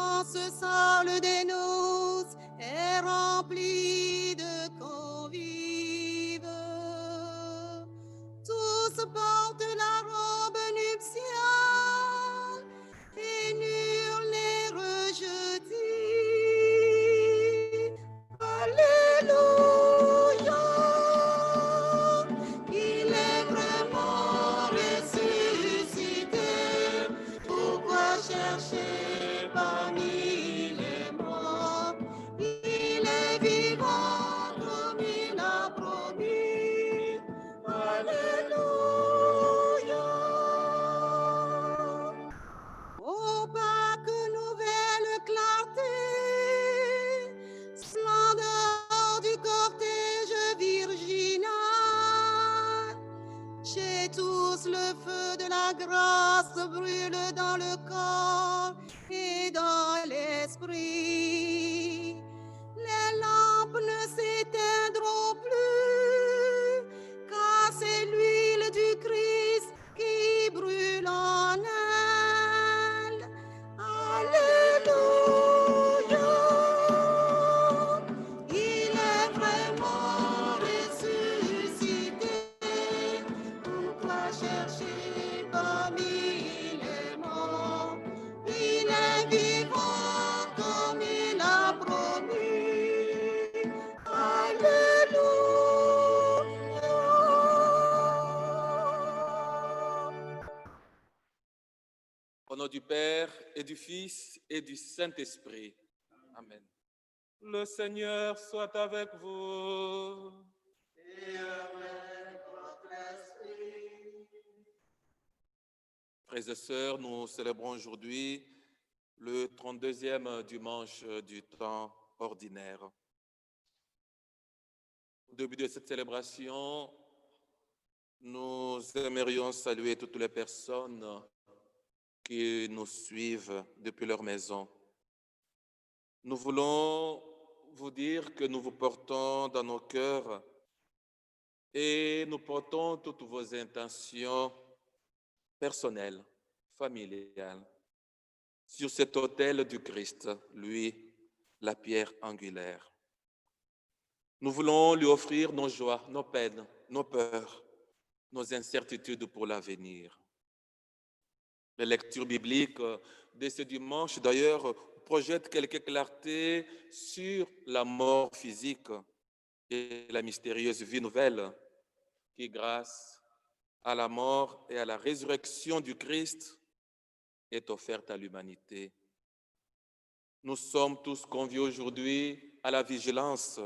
quand ce salle des noces est rempli de convives. Tous portent la robe nuptiale et nul n'est rejeté. Alléluia, il est vraiment ressuscité. Pourquoi chercher parmi les morts? Il est vivant comme il a promis. Alléluia. Oh Pâques, nouvelle clarté, splendeur du cortège virginal. Chez tous le feu de la grâce brûle dans le corps et dans l'esprit. Les lampes ne s'éteindront plus, car c'est l'huile du Christ qui brûle en elle. Alléluia, il est vraiment ressuscité. Pourquoi chercher parmi les morts? Il est vivant comme il a promis. Alléluia. Au nom du Père et du Fils et du Saint-Esprit. Amen. Le Seigneur soit avec vous. Et avec votre esprit. Frères et sœurs, nous célébrons aujourd'hui le 32e dimanche du temps ordinaire. Au début de cette célébration, nous aimerions saluer toutes les personnes qui nous suivent depuis leur maison. Nous voulons vous dire que nous vous portons dans nos cœurs et nous portons toutes vos intentions personnelles, familiales, sur cet autel du Christ, lui, la pierre angulaire. Nous voulons lui offrir nos joies, nos peines, nos peurs, nos incertitudes pour l'avenir. Les lectures bibliques de ce dimanche, d'ailleurs, projettent quelques clartés sur la mort physique et la mystérieuse vie nouvelle qui, grâce à la mort et à la résurrection du Christ, est offerte à l'humanité. Nous sommes tous conviés aujourd'hui à la vigilance,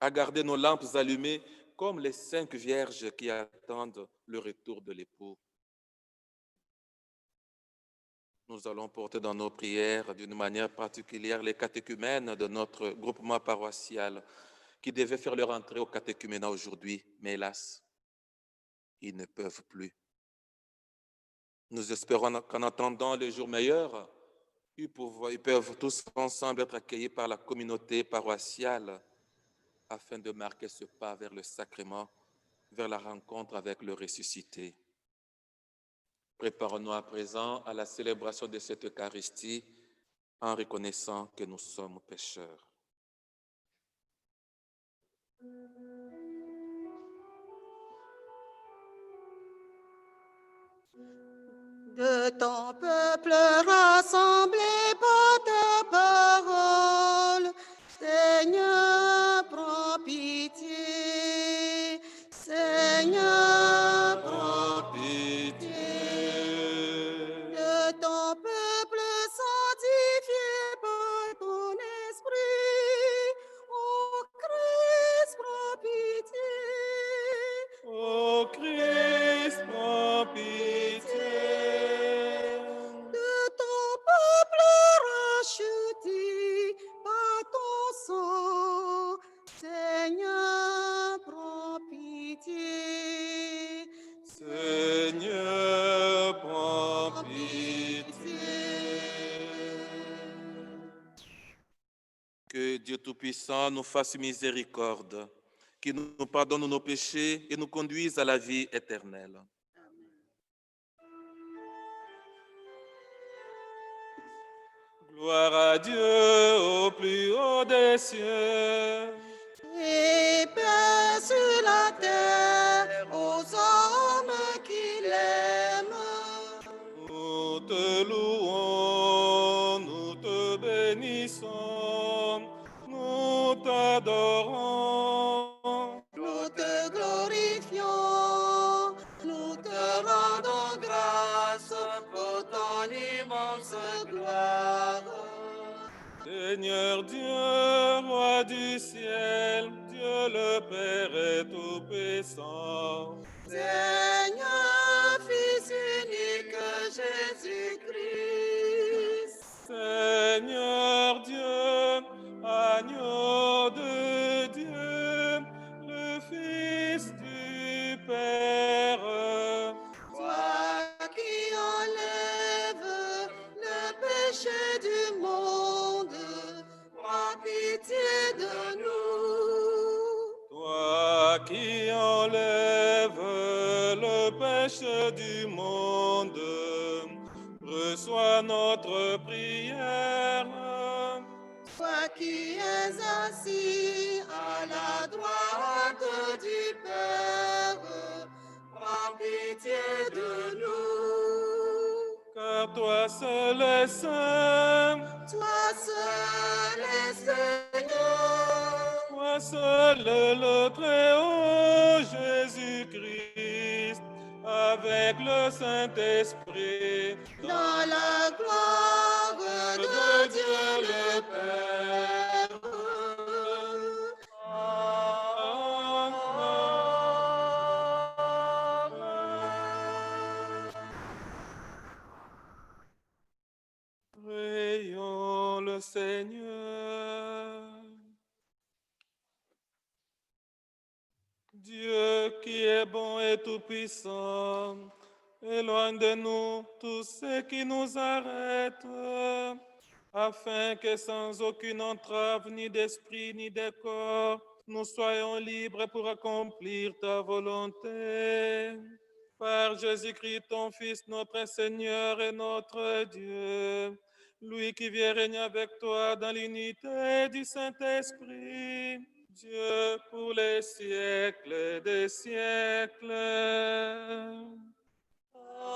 à garder nos lampes allumées comme les 5 vierges qui attendent le retour de l'époux. Nous allons porter dans nos prières d'une manière particulière les catéchumènes de notre groupement paroissial qui devaient faire leur entrée au catéchuménat aujourd'hui, mais hélas, ils ne peuvent plus. Nous espérons qu'en attendant les jours meilleurs, ils peuvent tous ensemble être accueillis par la communauté paroissiale afin de marquer ce pas vers le sacrement, vers la rencontre avec le ressuscité. Préparons-nous à présent à la célébration de cette Eucharistie en reconnaissant que nous sommes pécheurs. De ton peuple rassemblé par ta parole, Seigneur, prends pitié. Seigneur, prends pitié. De ton peuple sanctifié par ton esprit, ô Christ, prends pitié. Ô Christ, prends pitié. De ton peuple racheté par ton sang, Seigneur, prends pitié. Seigneur, prends pitié. Que Dieu Tout-Puissant nous fasse miséricorde, qu'il nous pardonne nos péchés et nous conduise à la vie éternelle. Gloire à à Dieu au plus haut des cieux. Et paix sur la terre aux hommes qui l'aiment. Nous te louons, nous te bénissons, nous t'adorons. Nous te glorifions, nous te rendons grâce pour ton immense gloire. Seigneur Dieu, roi du ciel, Dieu le Père est tout-puissant. Seigneur, Fils unique Jésus-Christ. Seigneur Dieu, agneau de Dieu, le Fils du Père. Toi qui enlèves le péché du monde, prends pitié de nous. Toi qui enlèves le péché du monde, reçois notre prière. Toi qui es assis à la droite du Père, prends pitié de nous. Car toi seul est saint, Toi seul est Seigneur, toi seul le Très-Haut Jésus-Christ, avec le Saint-Esprit, dans la gloire de Dieu le Père. Prions le Seigneur. Dieu qui est bon et tout-puissant, éloigne de nous tout ce qui nous arrête, afin que sans aucune entrave, ni d'esprit, ni de corps, nous soyons libres pour accomplir ta volonté. Par Jésus-Christ, ton Fils, notre Seigneur et notre Dieu, lui qui vient régner avec toi dans l'unité du Saint-Esprit, Dieu pour les siècles des siècles. Amen.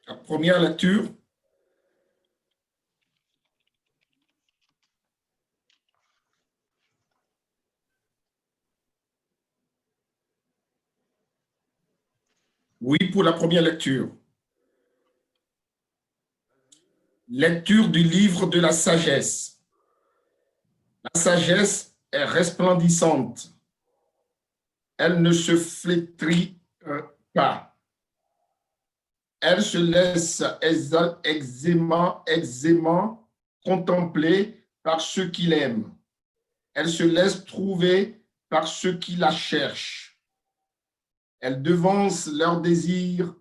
La première lecture. Oui, pour la première lecture. Lecture du livre de la sagesse. La sagesse est resplendissante. Elle ne se flétrit pas. Elle se laisse aisément contempler par ceux qui l'aiment. Elle se laisse trouver par ceux qui la cherchent. Elle devance leurs désirs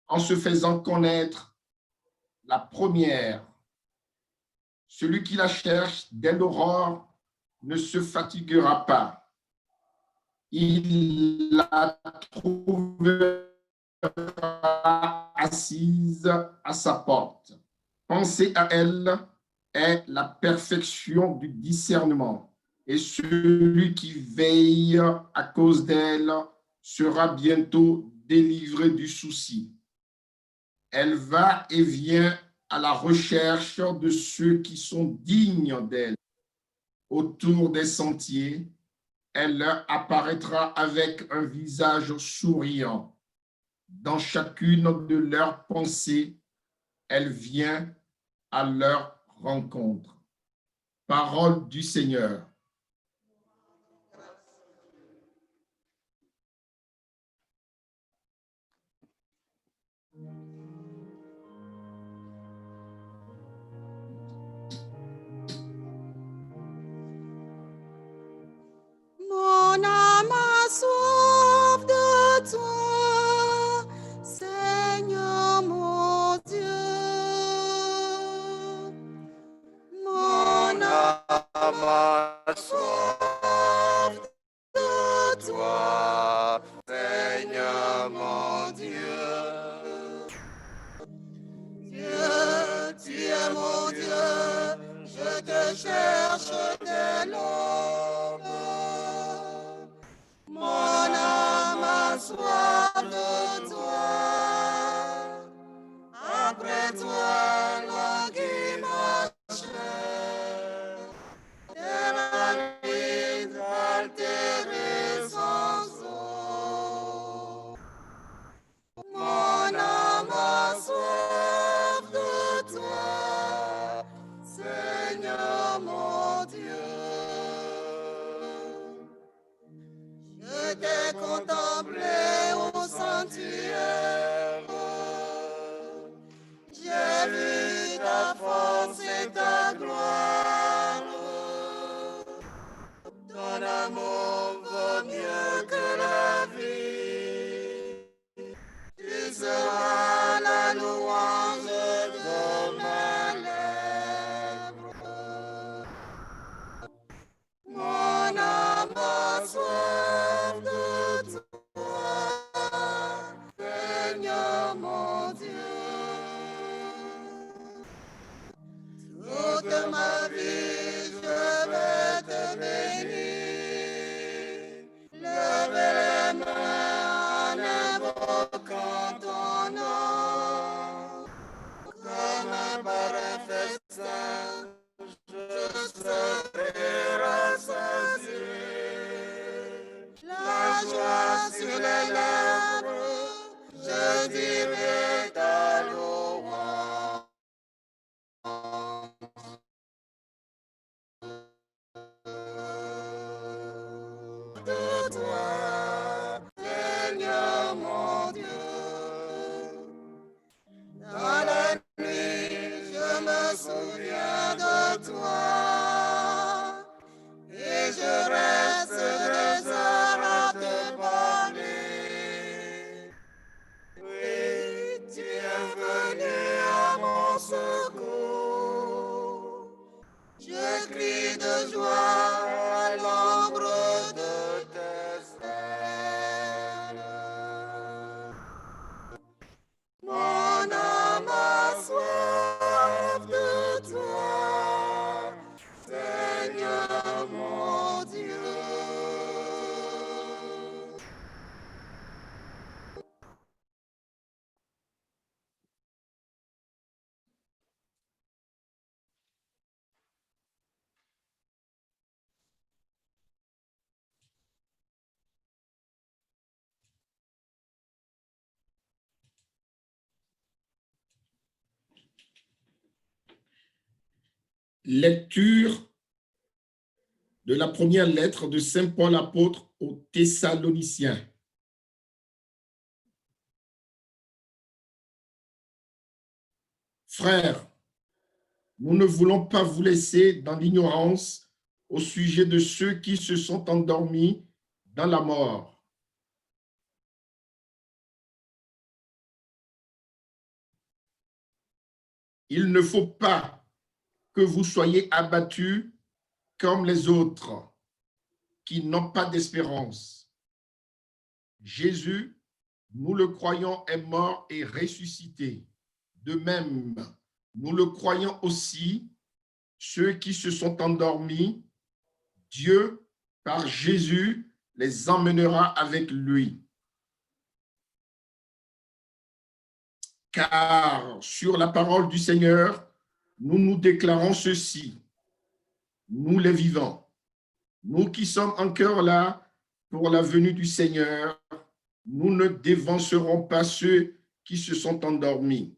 en se faisant connaître la première. Celui qui la cherche dès l'aurore ne se fatiguera pas. Il la trouvera assise à sa porte. Penser à elle est la perfection du discernement, et celui qui veille à cause d'elle sera bientôt délivré du souci. Elle va et vient à la recherche de ceux qui sont dignes d'elle. Autour des sentiers, elle leur apparaîtra avec un visage souriant. Dans chacune de leurs pensées, elle vient à leur rencontre. Parole du Seigneur. Mon âme a soif de toi, Seigneur mon Dieu. Mon âme a soif de toi, Seigneur mon Dieu. Dieu, tu es mon Dieu, je te cherche dès l'aube. Mon âme a soif de toi, après toi languit ma chair, et la nuit altérée sans eau. Mon âme a soif de toi, Seigneur mon Dieu. Je t'ai contemplé au sanctuaire, j'ai vu ta force et ta gloire. Ton amour vaut mieux que la vie. Tu seras la louange de mes lèvres. Mon âme a soif de toi, Seigneur mon Dieu. Toute ma vie, je vais te bénir. Levez les mains en invoquant ton nom. Comme un parfait festin, je serai rassasié. La joie sur les lèvres, je dirai ta louange. De toi, Seigneur mon Dieu. Dans la nuit, je me souviens de toi et je reste des heures à te parler. Oui, tu es venu à mon secours. Je crie de joie à l'ombre de tes ailes. Mon âme a soif de toi, Seigneur mon Dieu. Lecture de la première lettre de Saint Paul apôtre aux Thessaloniciens. Frères, nous ne voulons pas vous laisser dans l'ignorance au sujet de ceux qui se sont endormis dans la mort. Il ne faut pas que vous soyez abattus comme les autres qui n'ont pas d'espérance. Jésus nous le croyons, est mort et ressuscité. De même, nous le croyons aussi, ceux qui se sont endormis, Dieu, par Jésus, les emmènera avec lui. Car sur la parole du Seigneur, nous nous déclarons ceci, nous les vivants, nous qui sommes encore là pour la venue du Seigneur, nous ne dévancerons pas ceux qui se sont endormis.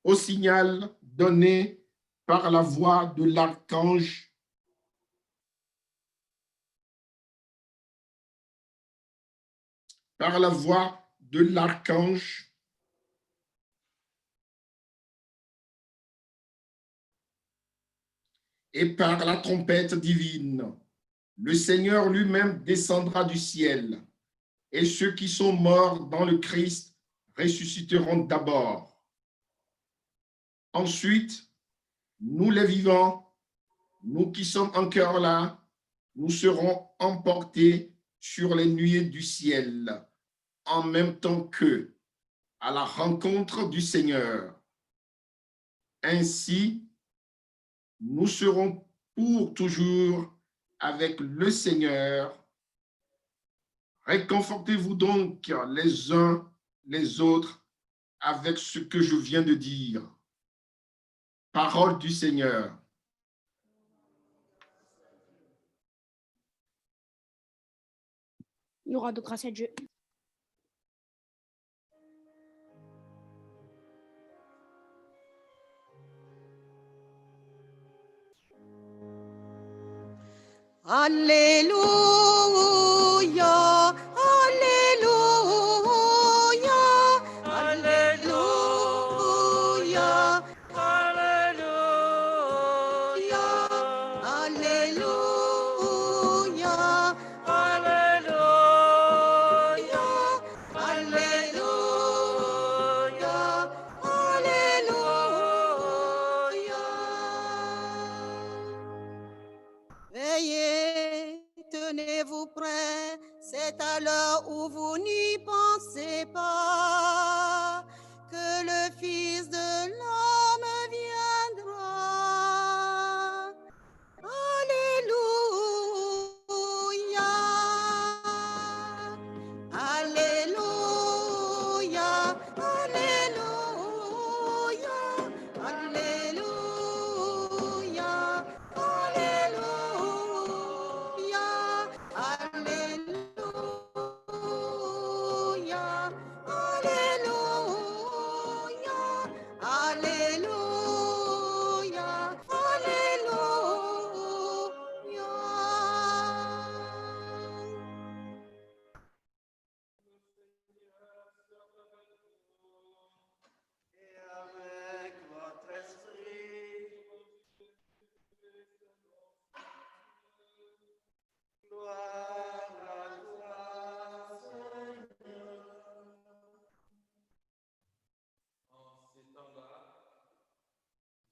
Au signal donné par la voix de l'archange, et par la trompette divine, le Seigneur lui-même descendra du ciel, et ceux qui sont morts dans le Christ ressusciteront d'abord. Ensuite, nous les vivants, nous qui sommes encore là, nous serons emportés sur les nuées du ciel, en même temps qu'eux, à la rencontre du Seigneur. Ainsi, nous serons pour toujours avec le Seigneur. Réconfortez-vous donc les uns les autres avec ce que je viens de dire. Parole du Seigneur. Il y aura de grâce à Dieu. Alléluia, Alléluia, Alléluia, Alléluia, Alléluia, Alléluia, Alléluia, Alléluia. Veillez, tenez-vous prêts, c'est à l'heure où vous n'y pensez pas que le Fils de l'homme viendra. Alléluia, Alléluia, Alléluia, Alléluia, Alléluia, Alléluia, Alléluia, Alléluia, Et avec votre esprit, gloire à toi, Seigneur. En ces temps-là,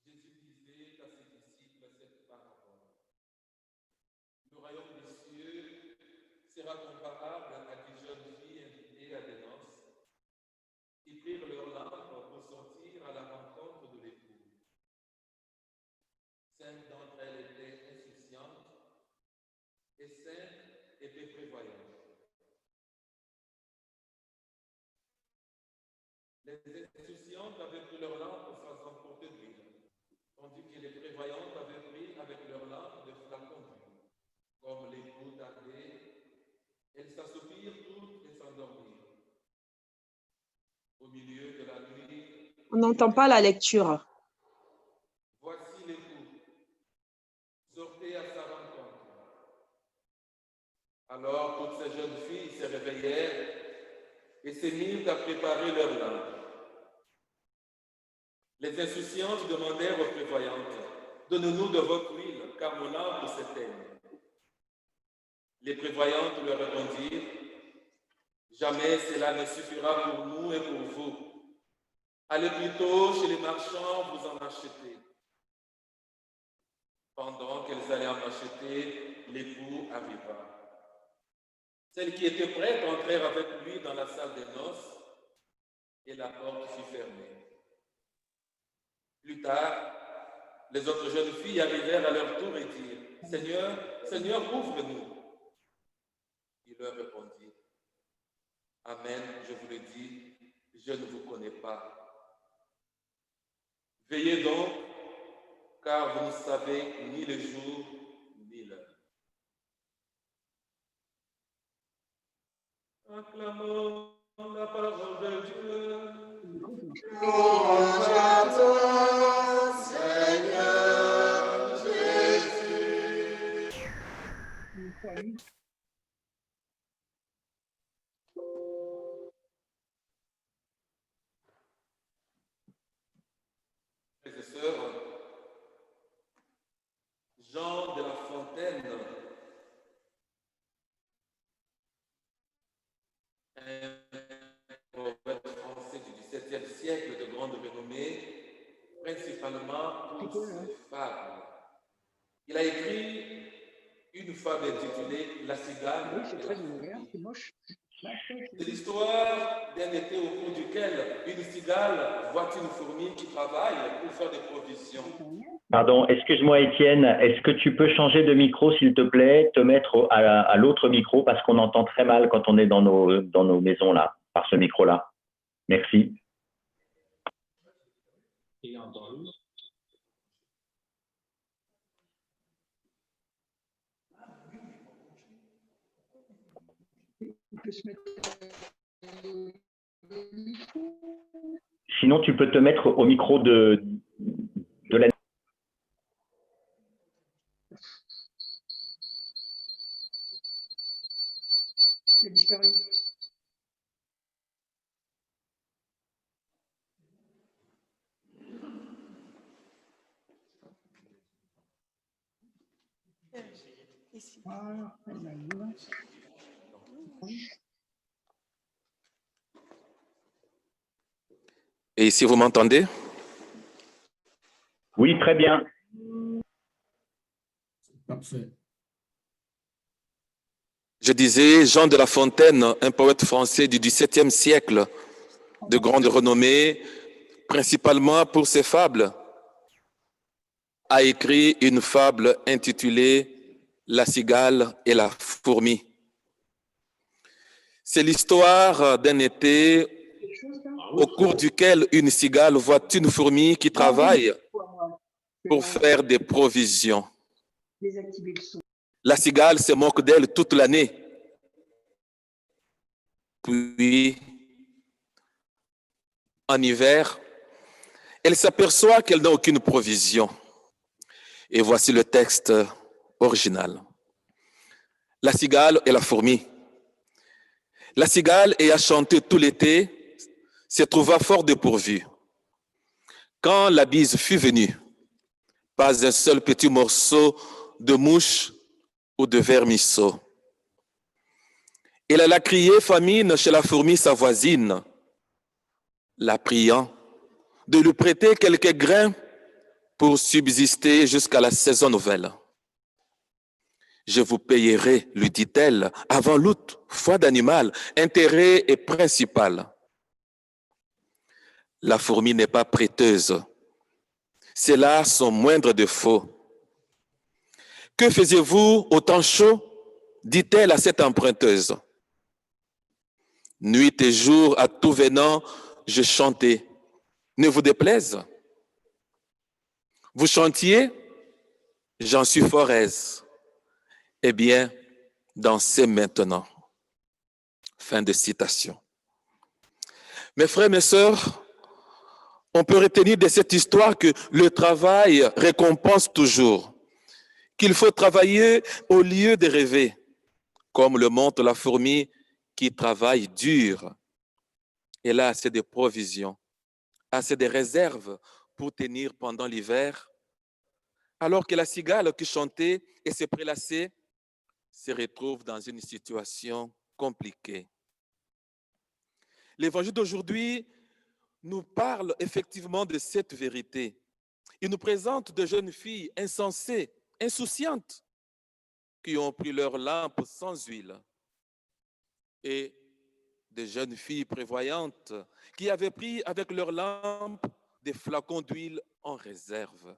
Jésus disait à ses disciples cette parole. Le royaume des cieux sera comparable à des jeunes filles invitées à des noces qui prirent leur lampe pour sortir à la rencontre de l'époux. 5 d'entre elles étaient insouciantes et 5 étaient prévoyantes. Les insouciantes avaient pris leur lampe sans emporter d'huile, tandis que les prévoyantes avaient pris avec leur lampe des flacons d'huile. Comme l'époux tardait, elles s'assoupirent toutes et s'endormirent. Au milieu de la nuit, On n'entend pas la lecture. voici l'époux, sortez à sa rencontre. Alors toutes ces jeunes filles se réveillèrent et se mirent à préparer leur lampe. Les insouciantes demandèrent aux prévoyantes, donne-nous de votre huile, car mon lampe s'éteint. Les prévoyantes leur répondirent, jamais cela ne suffira pour nous et pour vous. Allez plutôt chez les marchands vous en acheter. Pendant qu'elles allaient en acheter, l'époux arriva. Celles qui étaient prêtes entrèrent avec lui dans la salle des noces et la porte fut fermée. Plus tard, les autres jeunes filles arrivèrent à leur tour et dirent, Seigneur, Seigneur, ouvre-nous. Il leur répondit, Amen, je vous le dis, je ne vous connais pas. Veillez donc, car vous ne savez ni le jour ni l'heure. Acclamons la parole de Dieu. Louange à toi, Seigneur Jésus. Frères et sœurs, Jean de La Fontaine, un poète français du XVIIe siècle de grande renommée, principalement pour ses fables. Il a écrit une fable intitulée La cigale. Oui, c'est et très la ouvert, fourmi. c'est moche. C'est l'histoire d'un été au cours duquel une cigale voit une fourmi qui travaille pour faire des provisions. Pardon, excuse-moi Étienne, est-ce que tu peux changer de micro s'il te plaît, te mettre à l'autre micro parce qu'on entend très mal quand on est dans nos maisons là, par ce micro-là. Merci. Il peut se mettre Sinon, tu peux te mettre au micro de la... il a disparu. Ici. Voilà, elle a une. Et ici, vous m'entendez? Oui, très bien. Parfait. Je disais, Jean de La Fontaine, un poète français du XVIIe siècle, de grande renommée, principalement pour ses fables, a écrit une fable intitulée La cigale et la fourmi. C'est l'histoire d'un été au cours duquel une cigale voit une fourmi qui travaille pour faire des provisions. Désactiver le son. La cigale se moque d'elle toute l'année. Puis, en hiver, elle s'aperçoit qu'elle n'a aucune provision. Et voici le texte original. La cigale et la fourmi. La cigale ayant chanté tout l'été se trouva fort dépourvue. Quand la bise fut venue, pas un seul petit morceau de mouche ou de vermisseau. Elle alla crier famine chez la fourmi sa voisine, la priant de lui prêter quelques grains pour subsister jusqu'à la saison nouvelle. Je vous payerai, lui dit-elle, avant l'août, foi d'animal, intérêt et principal. La fourmi n'est pas prêteuse. C'est là son moindre défaut. Que faisiez-vous au temps chaud? Dit-elle à cette emprunteuse. Nuit et jour, à tout venant, je chantais. Ne vous déplaise. Vous chantiez? J'en suis fort aise. Eh bien, dansez maintenant. Fin de citation. Mes frères, mes sœurs, on peut retenir de cette histoire que le travail récompense toujours, qu'il faut travailler au lieu de rêver, comme le montre la fourmi qui travaille dur. Elle a assez de provisions, assez de réserves pour tenir pendant l'hiver, alors que la cigale qui chantait et se prélassait se retrouve dans une situation compliquée. L'évangile d'aujourd'hui nous parle effectivement de cette vérité. Il nous présente de jeunes filles insensées, insouciantes, qui ont pris leur lampe sans huile et des jeunes filles prévoyantes qui avaient pris avec leurs lampes des flacons d'huile en réserve.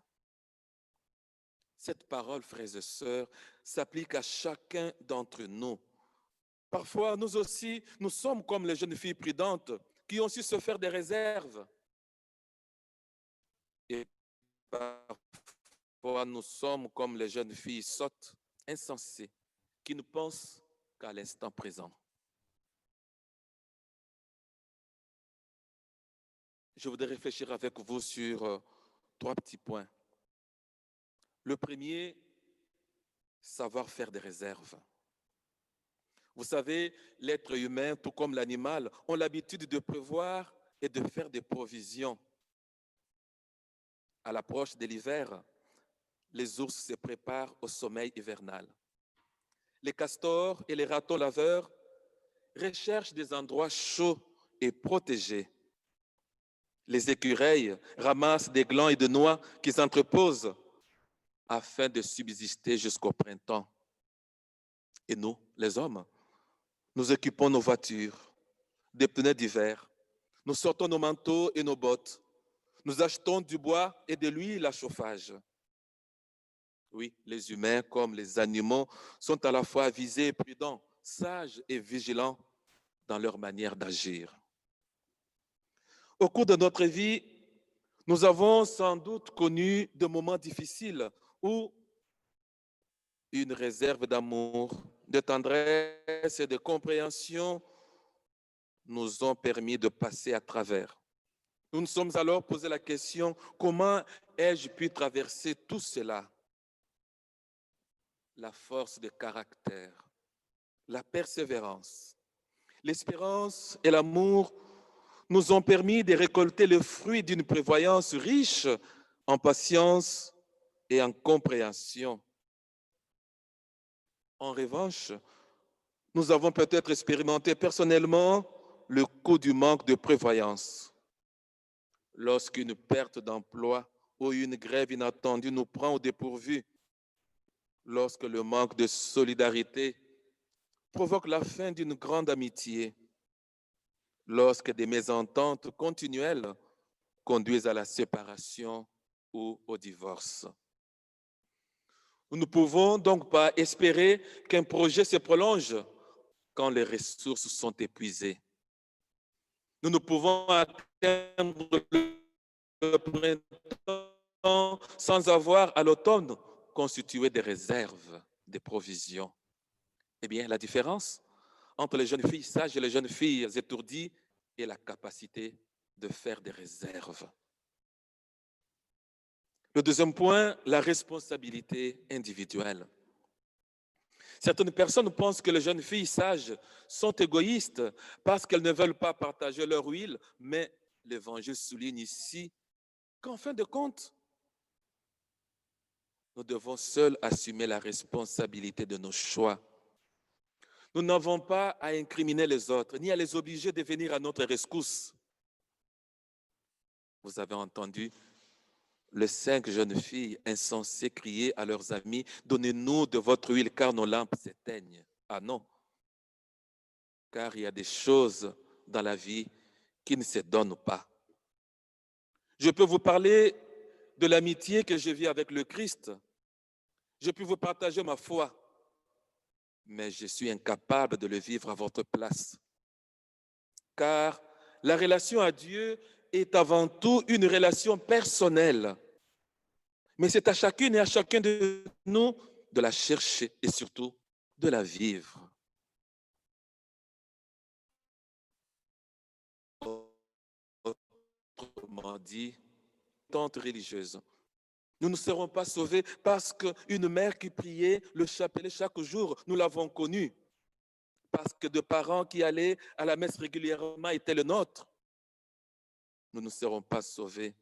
Cette parole, frères et sœurs, s'applique à chacun d'entre nous. Parfois, nous aussi, nous sommes comme les jeunes filles prudentes qui ont su se faire des réserves. Et parfois, nous sommes comme les jeunes filles sottes, insensées, qui ne pensent qu'à l'instant présent. Je voudrais réfléchir avec vous sur 3 petits points. Le premier, savoir faire des réserves. Vous savez, l'être humain, tout comme l'animal, ont l'habitude de prévoir et de faire des provisions. À l'approche de l'hiver, les ours se préparent au sommeil hivernal. Les castors et les ratons laveurs recherchent des endroits chauds et protégés. Les écureuils ramassent des glands et des noix qu'ils entreposent afin de subsister jusqu'au printemps. Et nous, les hommes, nous équipons nos voitures, des pneus d'hiver. Nous sortons nos manteaux et nos bottes. Nous achetons du bois et de l'huile à chauffage. Oui, les humains, comme les animaux, sont à la fois avisés et prudents, sages et vigilants dans leur manière d'agir. Au cours de notre vie, nous avons sans doute connu des moments difficiles où une réserve d'amour, de tendresse et de compréhension nous ont permis de passer à travers. Nous nous sommes alors posé la question, comment ai-je pu traverser tout cela? La force de caractère, la persévérance, l'espérance et l'amour nous ont permis de récolter le fruit d'une prévoyance riche en patience et en compréhension. En revanche, nous avons peut-être expérimenté personnellement le coût du manque de prévoyance. Lorsqu'une perte d'emploi ou une grève inattendue nous prend au dépourvu, lorsque le manque de solidarité provoque la fin d'une grande amitié, lorsque des mésententes continuelles conduisent à la séparation ou au divorce. Nous ne pouvons donc pas espérer qu'un projet se prolonge quand les ressources sont épuisées. Nous ne pouvons atteindre le printemps sans avoir à l'automne constitué des réserves, des provisions. Eh bien, la différence entre les jeunes filles sages et les jeunes filles étourdies est la capacité de faire des réserves. Le deuxième point, la responsabilité individuelle. Certaines personnes pensent que les jeunes filles sages sont égoïstes parce qu'elles ne veulent pas partager leur huile, mais l'Évangile souligne ici qu'en fin de compte, nous devons seuls assumer la responsabilité de nos choix. Nous n'avons pas à incriminer les autres, ni à les obliger de venir à notre rescousse. Vous avez entendu les 5 jeunes filles insensées crier à leurs amis, « Donnez-nous de votre huile car nos lampes s'éteignent. » Ah non, car il y a des choses dans la vie qui ne se donnent pas. Je peux vous parler de l'amitié que je vis avec le Christ. Je peux vous partager ma foi, mais je suis incapable de le vivre à votre place. Car la relation à Dieu est avant tout une relation personnelle. Mais c'est à chacune et à chacun de nous de la chercher et surtout de la vivre. Autrement dit, tante religieuse. Nous ne serons pas sauvés parce qu'une mère qui priait le chapelet chaque jour, nous l'avons connue. Parce que de parents qui allaient à la messe régulièrement étaient le nôtre. Nous ne serons pas sauvés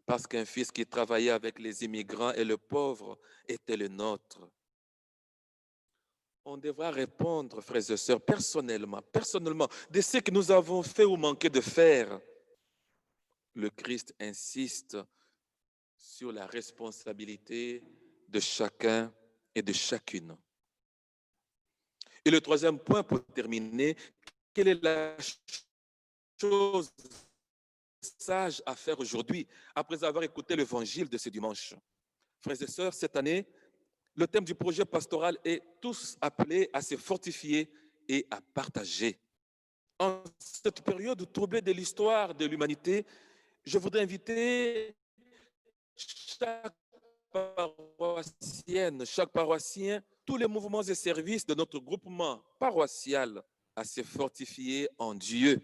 parce qu'un fils qui travaillait avec les immigrants et le pauvre était le nôtre. On devra répondre, frères et sœurs, personnellement, de ce que nous avons fait ou manqué de faire. Le Christ insiste sur la responsabilité de chacun et de chacune. Et le troisième point pour terminer, quelle est la chose sage à faire aujourd'hui après avoir écouté l'évangile de ce dimanche? Frères et sœurs, cette année, le thème du projet pastoral est tous appelés à se fortifier et à partager. En cette période troublée de l'histoire de l'humanité, je voudrais inviter chaque paroissienne, chaque paroissien, tous les mouvements et services de notre groupement paroissial à se fortifier en Dieu,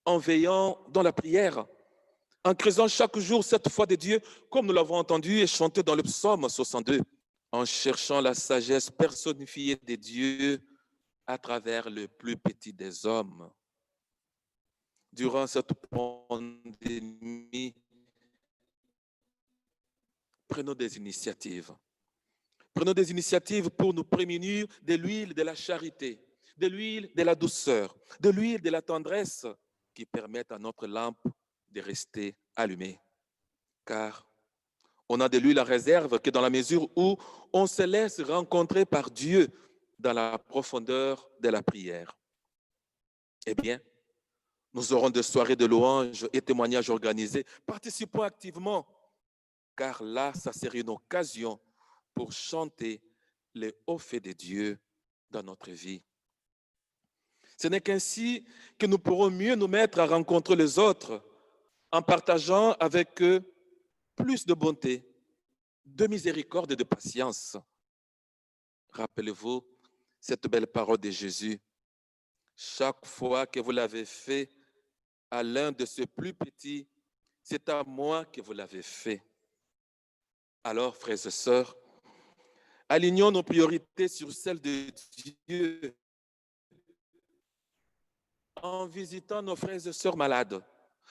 en veillant dans la prière, en creusant chaque jour cette foi de Dieu, comme nous l'avons entendu et chanté dans le psaume 62, en cherchant la sagesse personnifiée de Dieu à travers le plus petit des hommes. Durant cette pandémie, prenons des initiatives. Prenons des initiatives pour nous prémunir de l'huile de la charité, de l'huile de la douceur, de l'huile de la tendresse qui permettent à notre lampe de rester allumée. Car on a de l'huile à réserve que dans la mesure où on se laisse rencontrer par Dieu dans la profondeur de la prière. Eh bien, nous aurons des soirées de louanges et témoignages organisés. Participons activement, car là, ça serait une occasion pour chanter les hauts faits de Dieu dans notre vie. Ce n'est qu'ainsi que nous pourrons mieux nous mettre à rencontrer les autres en partageant avec eux plus de bonté, de miséricorde et de patience. Rappelez-vous cette belle parole de Jésus. Chaque fois que vous l'avez fait à l'un de ces plus petits, c'est à moi que vous l'avez fait. Alors, frères et sœurs, alignons nos priorités sur celles de Dieu en visitant nos frères et sœurs malades,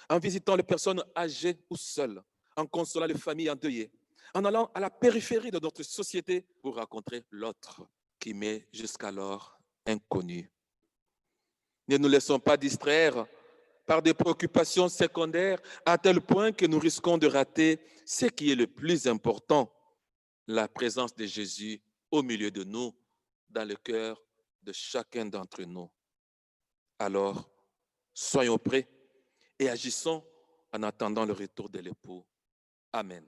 en visitant les personnes âgées ou seules, en consolant les familles endeuillées, en allant à la périphérie de notre société pour rencontrer l'autre qui m'est jusqu'alors inconnu. Ne nous laissons pas distraire par des préoccupations secondaires à tel point que nous risquons de rater ce qui est le plus important, la présence de Jésus au milieu de nous, dans le cœur de chacun d'entre nous. Alors, soyons prêts et agissons en attendant le retour de l'époux. Amen.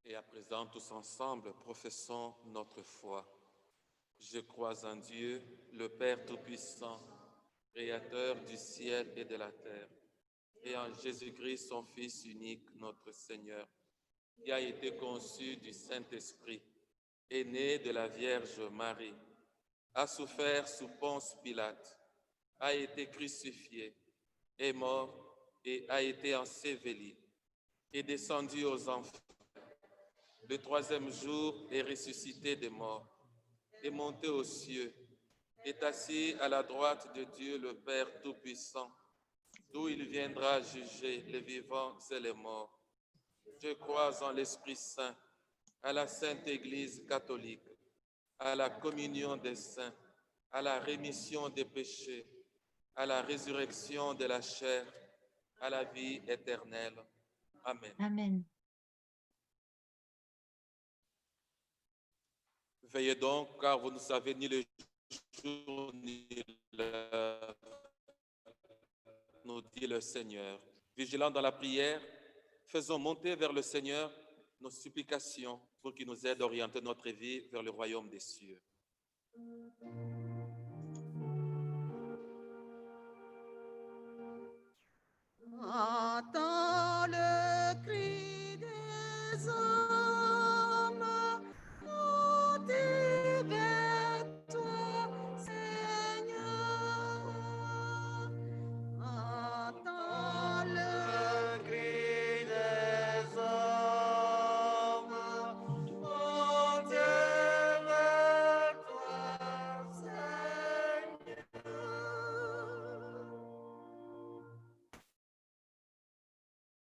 Et à présent, tous ensemble, professons notre foi. Je crois en Dieu, le Père Tout-Puissant, Créateur du ciel et de la terre, et en Jésus-Christ, son Fils unique, notre Seigneur, qui a été conçu du Saint-Esprit, est né de la Vierge Marie, a souffert sous Ponce Pilate, a été crucifié, est mort et a été enseveli, est descendu aux enfers. Le troisième jour est ressuscité des morts, est monté aux cieux, est assis à la droite de Dieu le Père Tout-Puissant, d'où il viendra juger les vivants et les morts. Je crois en l'Esprit Saint, à la Sainte Église catholique, à la communion des saints, à la rémission des péchés, à la résurrection de la chair, à la vie éternelle. Amen. Amen. Veillez donc, car vous ne savez ni le jour ni l'heure, nous dit le Seigneur. Vigilants dans la prière, faisons monter vers le Seigneur nos supplications pour qu'il nous aide à orienter notre vie vers le royaume des cieux. Entends le cri des hommes, montez vers toi, Seigneur. Entends le cri des hommes, montez vers toi, Seigneur.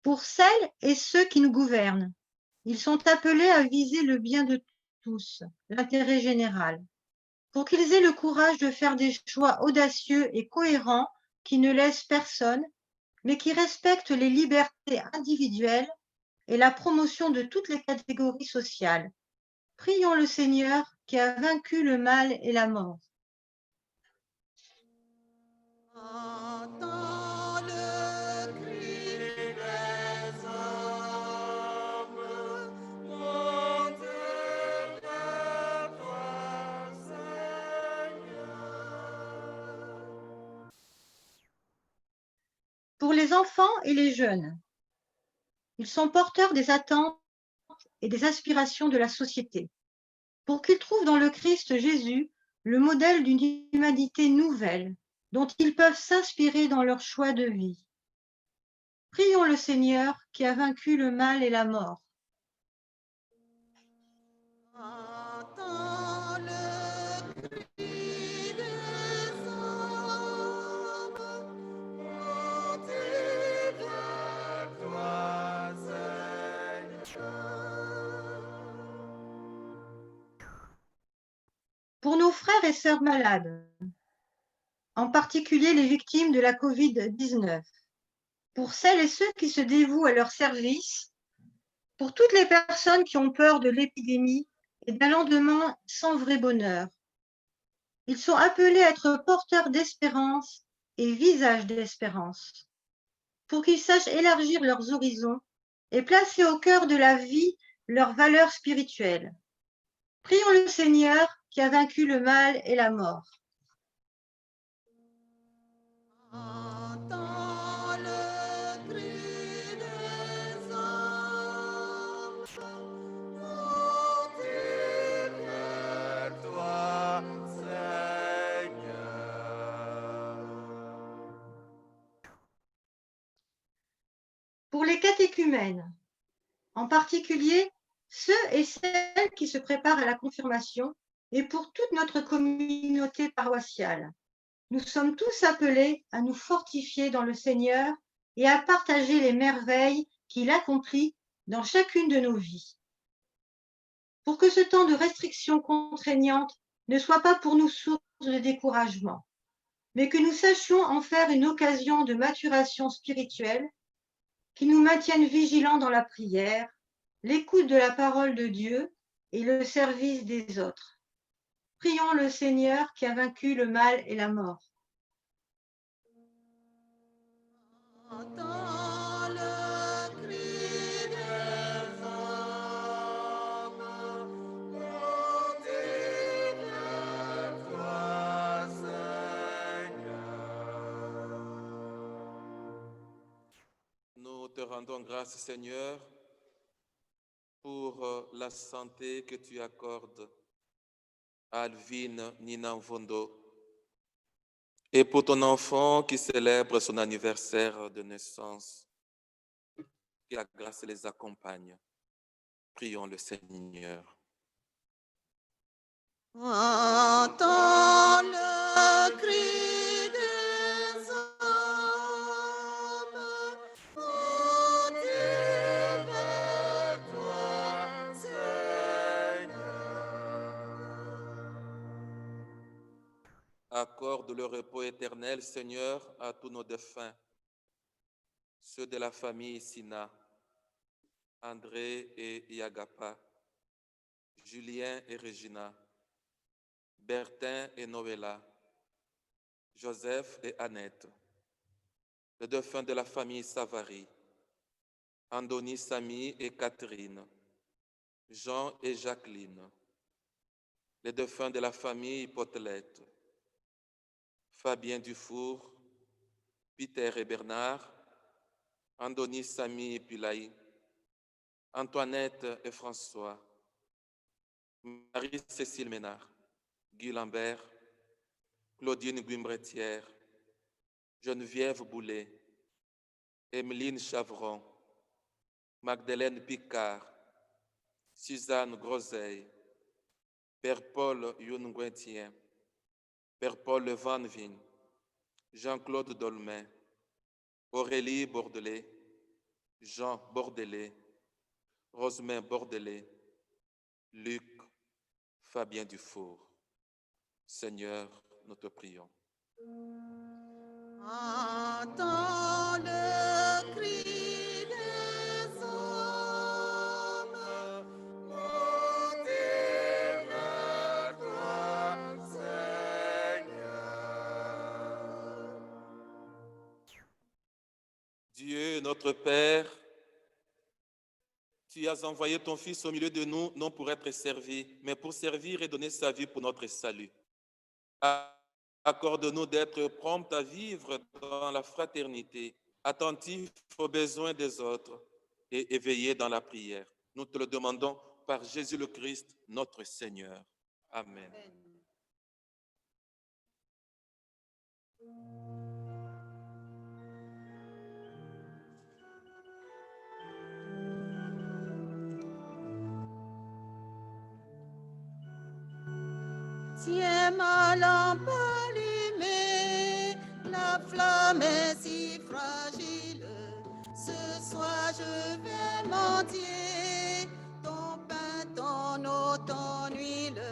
Pour celles et ceux qui nous gouvernent, ils sont appelés à viser le bien de tous, l'intérêt général, pour qu'ils aient le courage de faire des choix audacieux et cohérents qui ne laissent personne, mais qui respectent les libertés individuelles et la promotion de toutes les catégories sociales. Prions le Seigneur qui a vaincu le mal et la mort. Entends le cri des hommes, monte vers toi, Seigneur. Pour les enfants et les jeunes, ils sont porteurs des attentes et des aspirations de la société, pour qu'ils trouvent dans le Christ Jésus le modèle d'une humanité nouvelle dont ils peuvent s'inspirer dans leur choix de vie. Prions le Seigneur qui a vaincu le mal et la mort. Entends le cri des hommes, monte vers toi, Seigneur. Pour nos frères et sœurs malades, en particulier les victimes de la Covid-19, pour celles et ceux qui se dévouent à leur service, pour toutes les personnes qui ont peur de l'épidémie et d'un lendemain sans vrai bonheur. Ils sont appelés à être porteurs d'espérance et visages d'espérance, pour qu'ils sachent élargir leurs horizons et placer au cœur de la vie leurs valeurs spirituelles. Prions le Seigneur qui a vaincu le mal et la mort. Entends le cri des hommes, monte vers toi, Seigneur. Pour les catéchumènes, en particulier ceux et celles qui se préparent à la confirmation, et pour toute notre communauté paroissiale, nous sommes tous appelés à nous fortifier dans le Seigneur et à partager les merveilles qu'il accomplit dans chacune de nos vies. Pour que ce temps de restriction contraignante ne soit pas pour nous source de découragement, mais que nous sachions en faire une occasion de maturation spirituelle qui nous maintienne vigilants dans la prière, l'écoute de la parole de Dieu et le service des autres. Prions le Seigneur qui a vaincu le mal et la mort. Entends le cri des hommes, monte vers toi, Seigneur. Nous te rendons grâce, Seigneur, pour la santé que tu accordes à Alvin Ninanvondo et pour ton enfant qui célèbre son anniversaire de naissance. Que la grâce les accompagne. Prions le Seigneur. Entends le cri des hommes, monte vers toi, Seigneur. Accorde le repos éternel, Seigneur, à tous nos défunts, ceux de la famille Sina, André et Yagapa, Julien et Regina, Bertin et Noëlla, Joseph et Annette, les défunts de la famille Savary, Andoni, Samy et Catherine, Jean et Jacqueline, les défunts de la famille Potelette, Fabien Dufour, Peter et Bernard, Andoni, Samy et Pulaï, Antoinette et François, Marie-Cécile Ménard, Guy Lambert, Claudine Guimbretière, Geneviève Boulet, Emeline Chavron, Magdeleine Picard, Suzanne Groseille, Père Paul Youngouentien, Père Paul Vanvin, Jean-Claude Dolmain, Aurélie Bordelais, Jean Bordelais, Rosemain Bordelais, Luc, Fabien Dufour. Seigneur, nous te prions. Entends le cri des hommes, monter vers toi, Seigneur. Dieu, notre Père, tu as envoyé ton Fils au milieu de nous, non pour être servi, mais pour servir et donner sa vie pour notre salut. Accorde-nous d'être prompts à vivre dans la fraternité, attentifs aux besoins des autres et éveillés dans la prière. Nous te le demandons par Jésus le Christ, notre Seigneur. Amen. Tiens ma lampe allumée, la flamme est si fragile. Ce soir je vais mendier ton pain, ton eau, ton huile.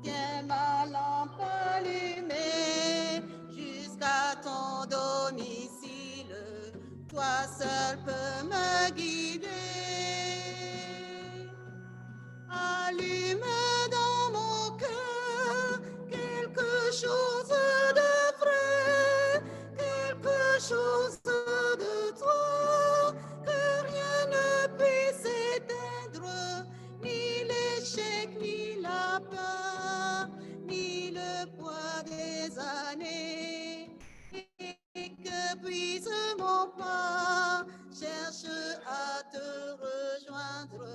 Tiens ma lampe allumée jusqu'à ton domicile. Toi seul peux me guider. Allume dans mon cœur quelque chose de vrai, quelque chose de toi, que rien ne puisse éteindre, ni l'échec, ni la peur, ni le poids des années, et que puisse mon pas cherche à te rejoindre.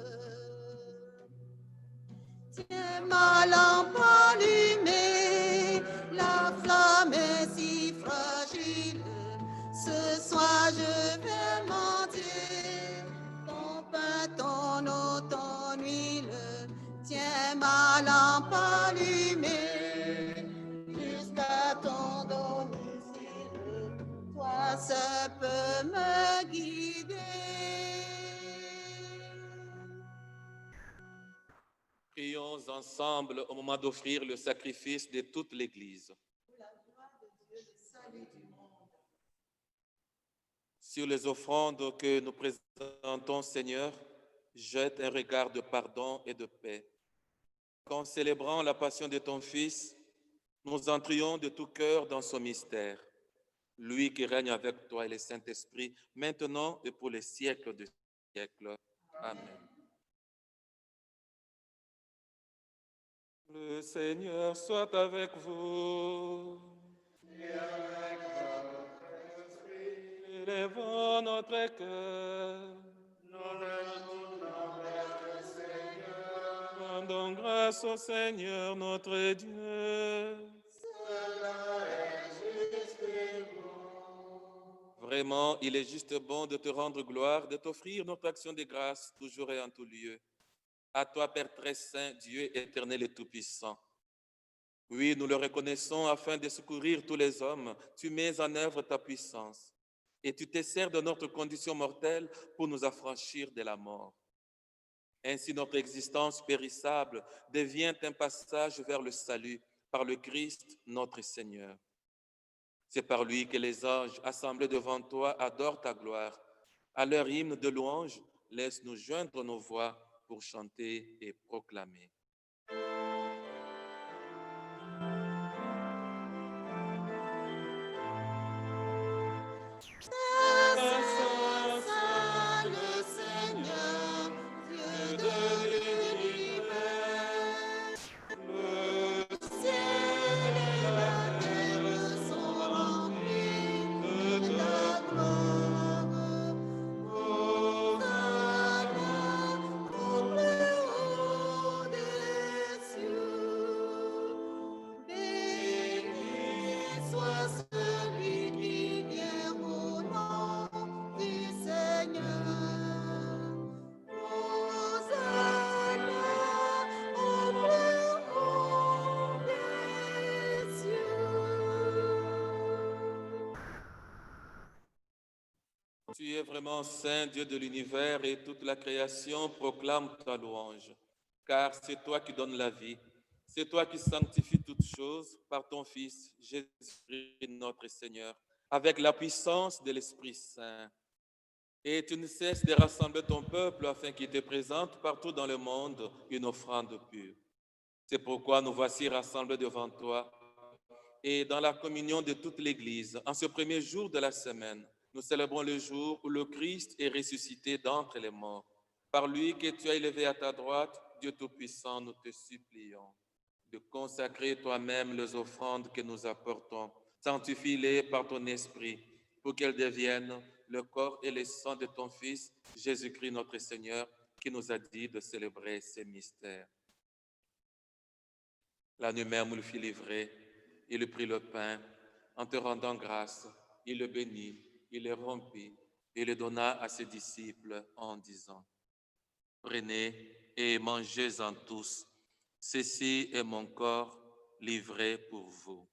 Tiens ma lampe allumée, la flamme est si fragile. Ce soir je vais mendier ton pain, ton eau, ton huile. Tiens ma lampe allumée jusqu'à ton domicile. Toi seul peux me guider. Prions ensemble au moment d'offrir le sacrifice de toute l'Église. Sur les offrandes que nous présentons, Seigneur, jette un regard de pardon et de paix. Qu'en célébrant la passion de ton Fils, nous entrions de tout cœur dans son mystère. Lui qui règne avec toi et le Saint-Esprit, maintenant et pour les siècles des siècles. Amen. Le Seigneur soit avec vous. Et avec votre esprit, Élevons notre cœur. nous le tournons vers le Seigneur. Rendons grâce au Seigneur notre Dieu. Cela est juste et bon. Vraiment, il est juste bon de te rendre gloire, de t'offrir notre action de grâce toujours et en tout lieu. À toi, Père très saint, Dieu éternel et tout-puissant. Oui, nous le reconnaissons afin de secourir tous les hommes. Tu mets en œuvre ta puissance et tu te sers de notre condition mortelle pour nous affranchir de la mort. Ainsi, notre existence périssable devient un passage vers le salut par le Christ, notre Seigneur. C'est par lui que les anges assemblés devant toi adorent ta gloire. À leur hymne de louange, laisse-nous joindre nos voix pour chanter et proclamer. Saint, le Seigneur, Dieu de l'univers. Le ciel et la terre sont remplis de ta gloire. Hosanna au plus haut des cieux. vraiment saint, Dieu de l'univers, et toute la création proclame ta louange, car c'est toi qui donnes la vie, c'est toi qui sanctifies toutes choses par ton Fils, Jésus-Christ notre Seigneur, avec la puissance de l'Esprit Saint. Et tu ne cesses de rassembler ton peuple afin qu'il te présente partout dans le monde une offrande pure. C'est pourquoi nous voici rassemblés devant toi et dans la communion de toute l'Église, en ce premier jour de la semaine, nous célébrons le jour où le Christ est ressuscité d'entre les morts. Par lui que tu as élevé à ta droite, Dieu Tout-Puissant, nous te supplions de consacrer toi-même les offrandes que nous apportons. Sanctifie-les par ton esprit pour qu'elles deviennent le corps et le sang de ton Fils, Jésus-Christ notre Seigneur, qui nous a dit de célébrer ces mystères. La nuit même où il fut livré, il prit le pain, en te rendant grâce, il le bénit, il le rompit et le donna à ses disciples en disant, « Prenez et mangez-en tous, ceci est mon corps livré pour vous. »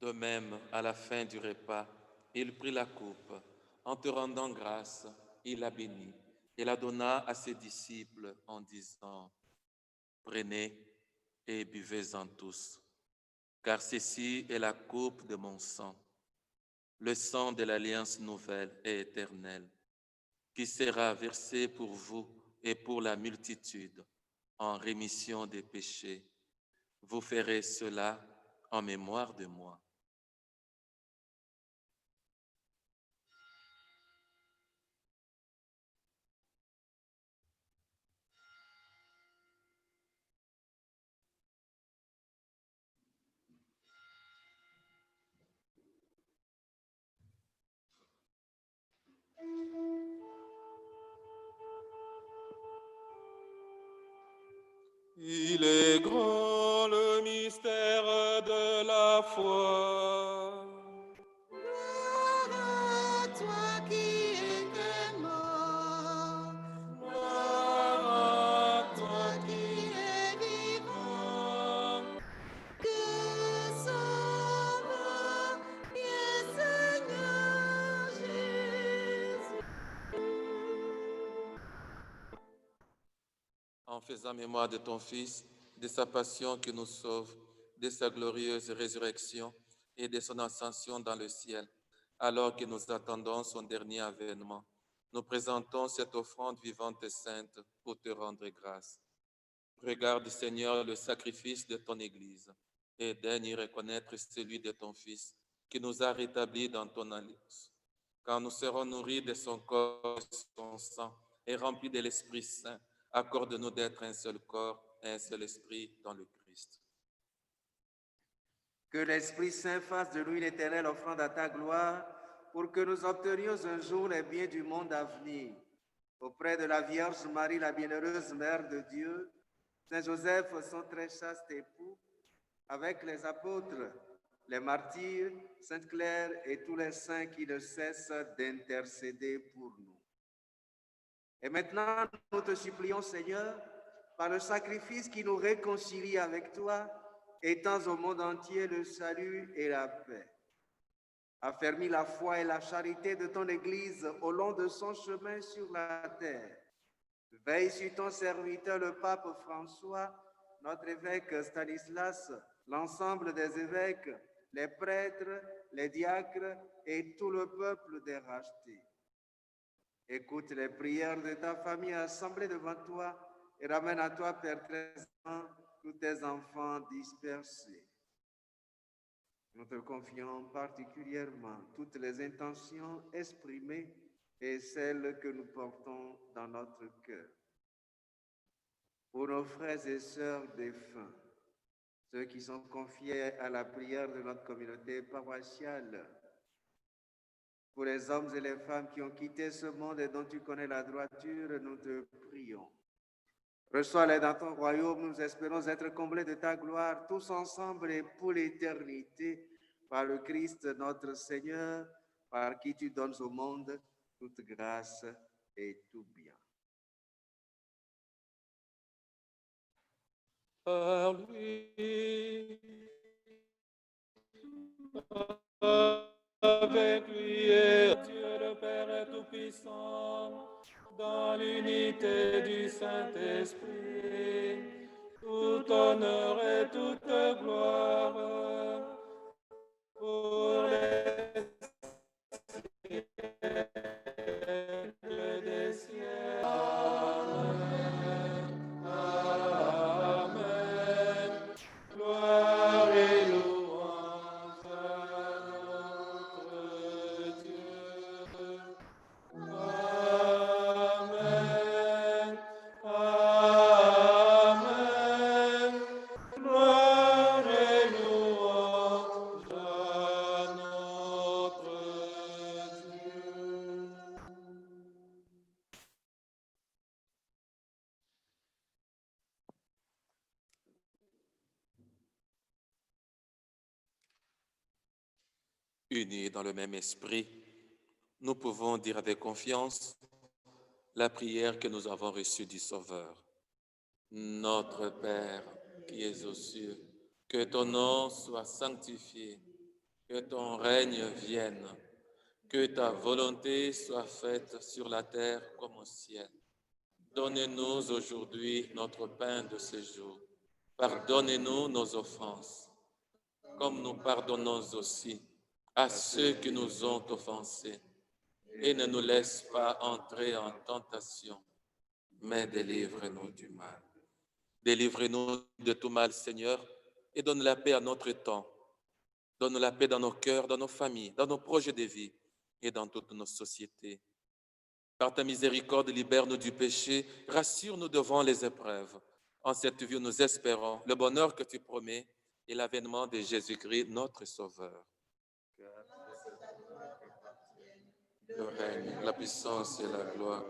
De même, à la fin du repas, il prit la coupe. En te rendant grâce, il la bénit et la donna à ses disciples en disant, « Prenez et buvez-en tous, car ceci est la coupe de mon sang, le sang de l'alliance nouvelle et éternelle, qui sera versé pour vous et pour la multitude en rémission des péchés. Vous ferez cela en mémoire de moi. » Il est grand le mystère de la foi. Gloire à toi qui étais mort. Gloire à toi qui es vivant. Que sauveur et Seigneur Jésus. En faisant mémoire de ton Fils, de sa passion qui nous sauve, de sa glorieuse résurrection et de son ascension dans le ciel, alors que nous attendons son dernier avènement, nous présentons cette offrande vivante et sainte pour te rendre grâce. Regarde, Seigneur, le sacrifice de ton Église et daigne y reconnaître celui de ton Fils qui nous a rétablis dans ton alliance. Quand nous serons nourris de son corps et de son sang et remplis de l'Esprit Saint, accorde-nous d'être un seul corps et un seul esprit dans le Christ. Que l'Esprit Saint fasse de nous une éternelle offrande à ta gloire, pour que nous obtenions un jour les biens du monde à venir. Auprès de la Vierge Marie, la bienheureuse Mère de Dieu, Saint Joseph, son très chaste époux, avec les apôtres, les martyrs, Sainte Claire et tous les saints qui ne cessent d'intercéder pour nous. Et maintenant, nous te supplions, Seigneur, par le sacrifice qui nous réconcilie avec toi, étends au monde entier le salut et la paix. Affermis la foi et la charité de ton Église au long de son chemin sur la terre. Veille sur ton serviteur, le pape François, notre évêque Stanislas, l'ensemble des évêques, les prêtres, les diacres et tout le peuple des rachetés. Écoute les prières de ta famille assemblée devant toi et ramène à toi, Père très saint, tous tes enfants dispersés. Nous te confions particulièrement toutes les intentions exprimées et celles que nous portons dans notre cœur. Pour nos frères et sœurs défunts, ceux qui sont confiés à la prière de notre communauté paroissiale, pour les hommes et les femmes qui ont quitté ce monde et dont tu connais la droiture, nous te prions. Reçois-les dans ton royaume. Nous espérons être comblés de ta gloire, tous ensemble et pour l'éternité, par le Christ notre Seigneur, par qui tu donnes au monde toute grâce et tout bien. Par lui, avec lui et Dieu le Père Tout-Puissant, dans l'unité du Saint-Esprit, tout honneur et toute gloire pour les siècles des siècles. Amen. Amen. Gloire et louange à notre Dieu. Amen. Amen. Gloire et louange à notre Dieu. Unis dans le même esprit, nous pouvons dire avec confiance la prière que nous avons reçue du Sauveur. Notre Père qui es aux cieux, que ton nom soit sanctifié, que ton règne vienne, que ta volonté soit faite sur la terre comme au ciel. Donne-nous aujourd'hui notre pain de ce jour. Pardonnez-nous nos offenses, comme nous pardonnons aussi à ceux qui nous ont offensés. Et ne nous laisse pas entrer en tentation, mais délivre-nous du mal. Délivre-nous de tout mal, Seigneur, et donne la paix à notre temps. Donne la paix dans nos cœurs, dans nos familles, dans nos projets de vie et dans toutes nos sociétés. Par ta miséricorde, libère-nous du péché, rassure-nous devant les épreuves. En cette vie, nous espérons le bonheur que tu promets et l'avènement de Jésus-Christ, notre Sauveur. Le règne, la puissance et la gloire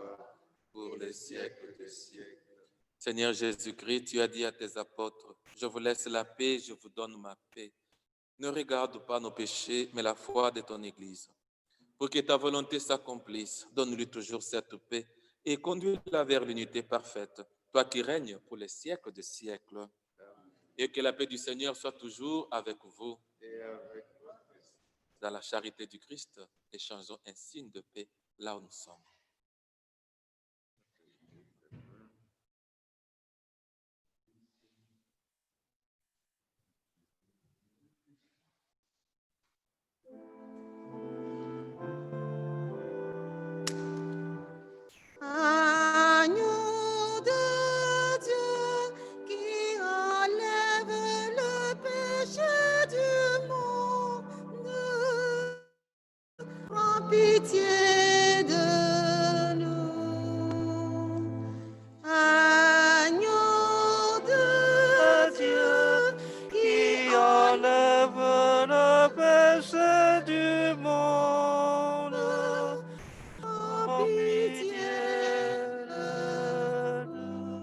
pour les siècles des siècles. Seigneur Jésus-Christ, tu as dit à tes apôtres, je vous laisse la paix, je vous donne ma paix. Ne regarde pas nos péchés, mais la foi de ton Église. Pour que ta volonté s'accomplisse, donne-lui toujours cette paix et conduis-la vers l'unité parfaite, toi qui règnes pour les siècles des siècles. Et que la paix du Seigneur soit toujours avec vous. Dans la charité du Christ, échangeons un signe de paix là où nous sommes. Agneau de Dieu qui enlève le péché du monde, prends pitié de nous. Agneau de Dieu qui enlève le péché du monde, prends pitié de nous.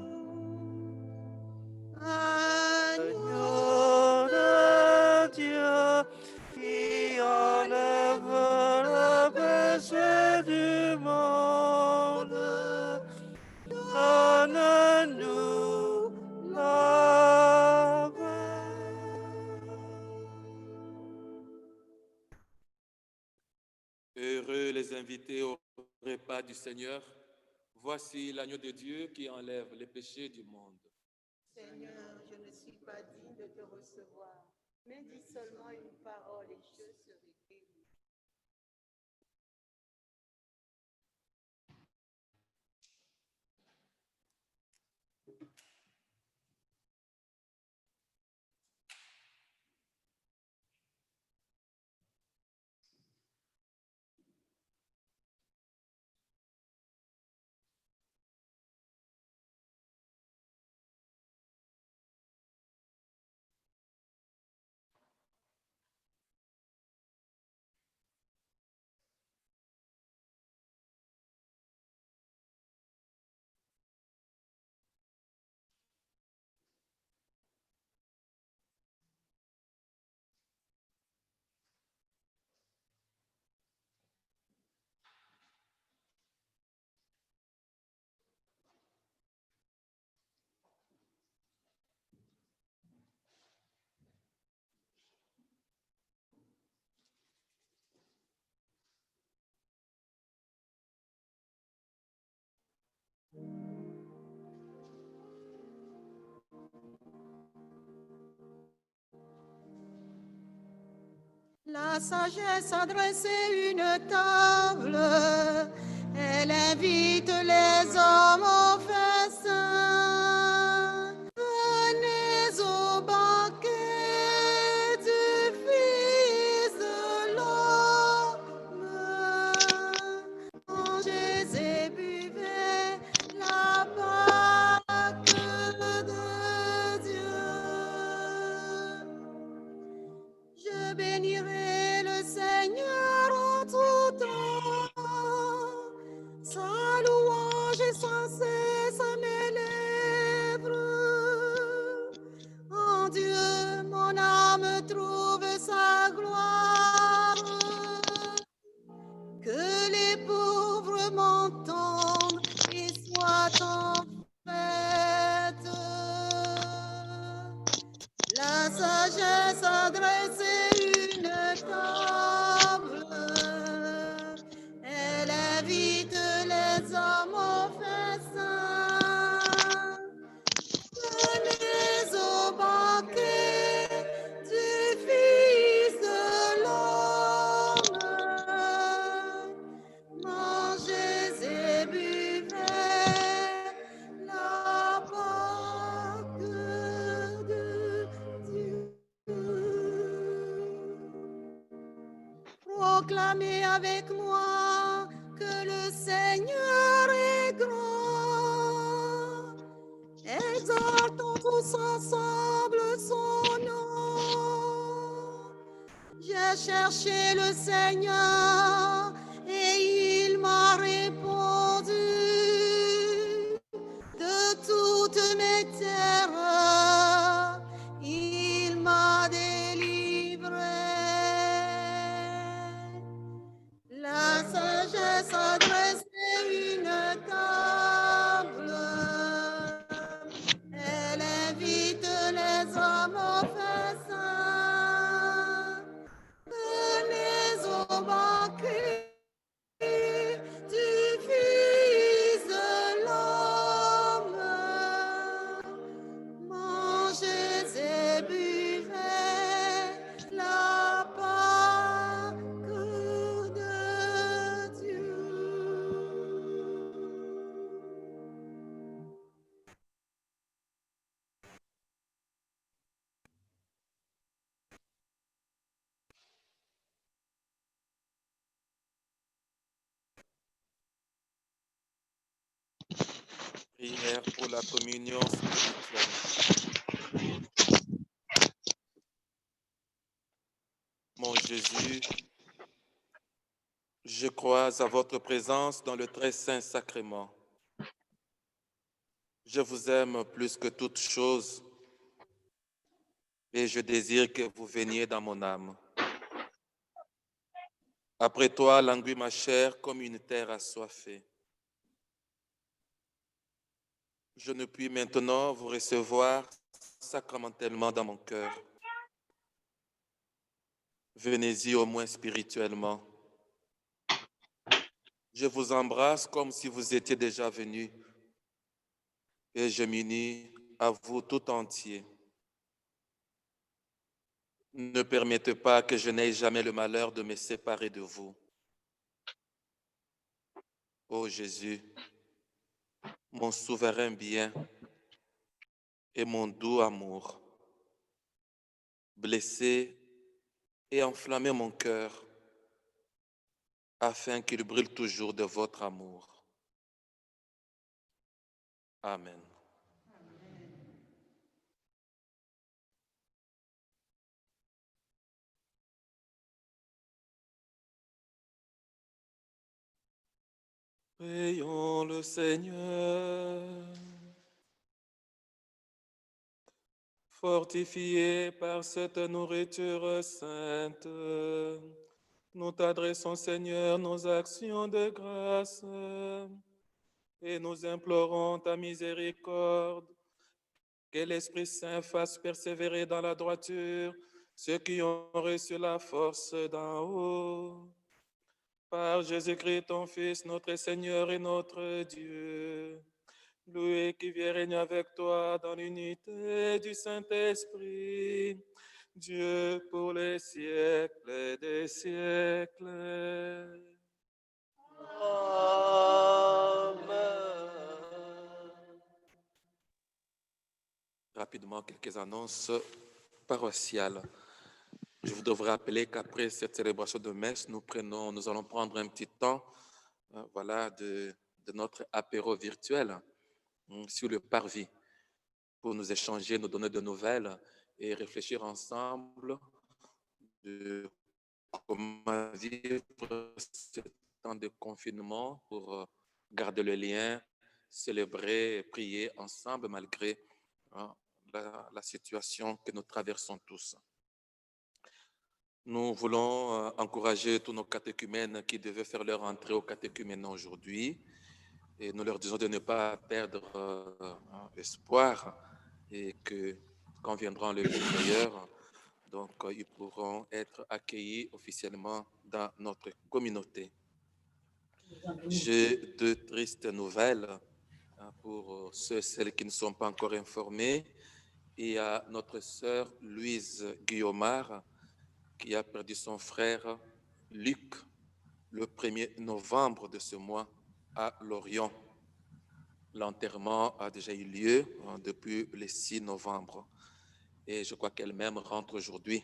Agneau de Dieu qui enlève le péché du monde, donne-nous la paix. Heureux les invités au repas du Seigneur. Voici l'agneau de Dieu qui enlève les péchés du monde. Seigneur, je ne suis pas digne de te recevoir, mais dis seulement une parole et je serai guéri. La sagesse a dressé une table, elle invite les hommes au festin. Venez au banquet du Fils de l'homme, mangez et buvez la Pâque de Dieu. Je bénirai le Seigneur en tout temps. Sa louange est sans cesse à mes lèvres. En Dieu, mon âme trouve sa gloire. Que les pauvres m'entendent et soient en fête. La sagesse a dressé une table, elle invite les hommes au festin. Venez au banquet du Fils de l'homme, mangez et buvez la Pâque de Dieu. Proclamez avec moi que le Seigneur est grand. Exaltons tous ensemble son nom. J'ai cherché le Seigneur et il m'a répondu. De toutes mes terreurs, il m'a délivré. La sagesse a dressé une table, elle invite les hommes au festin. Venez au banquet du Fils de l'homme, mangez et buvez la Pâque de Dieu. Prière pour la communion spirituelle. Mon Jésus, je crois à votre présence dans le très saint sacrement. Je vous aime plus que toute chose et je désire que vous veniez dans mon âme. Après toi, languit ma chair comme une terre assoiffée. Je ne puis maintenant vous recevoir sacramentellement dans mon cœur. Venez-y au moins spirituellement. Je vous embrasse comme si vous étiez déjà venu et je m'unis à vous tout entier. Ne permettez pas que je n'aie jamais le malheur de me séparer de vous. Ô Jésus, mon souverain bien et mon doux amour, blessez et enflammez mon cœur afin qu'il brûle toujours de votre amour. Amen. Prions le Seigneur. Fortifiés par cette nourriture sainte, nous t'adressons, Seigneur, nos actions de grâce et nous implorons ta miséricorde. Que l'Esprit Saint fasse persévérer dans la droiture ceux qui ont reçu la force d'en haut. Par Jésus-Christ, ton Fils, notre Seigneur et notre Dieu, lui qui vient régner avec toi dans l'unité du Saint-Esprit, Dieu pour les siècles des siècles. Amen. Rapidement, quelques annonces paroissiales. Je voudrais vous rappeler qu'après cette célébration de messe, nous allons prendre un petit temps de notre apéro virtuel sur le parvis pour nous échanger, nous donner de nouvelles et réfléchir ensemble de comment vivre ce temps de confinement pour garder le lien, célébrer, prier ensemble malgré la situation que nous traversons tous. Nous voulons encourager tous nos catéchumènes qui devaient faire leur entrée au catéchumène aujourd'hui et nous leur disons de ne pas perdre espoir et que quand viendra le jour meilleur, donc ils pourront être accueillis officiellement dans notre communauté. J'ai deux tristes nouvelles pour ceux et celles qui ne sont pas encore informés. Il y a notre sœur Louise Guillaumard qui a perdu son frère Luc le 1er novembre de ce mois à Lorient. L'enterrement a déjà eu lieu depuis le 6 novembre et je crois qu'elle-même rentre aujourd'hui.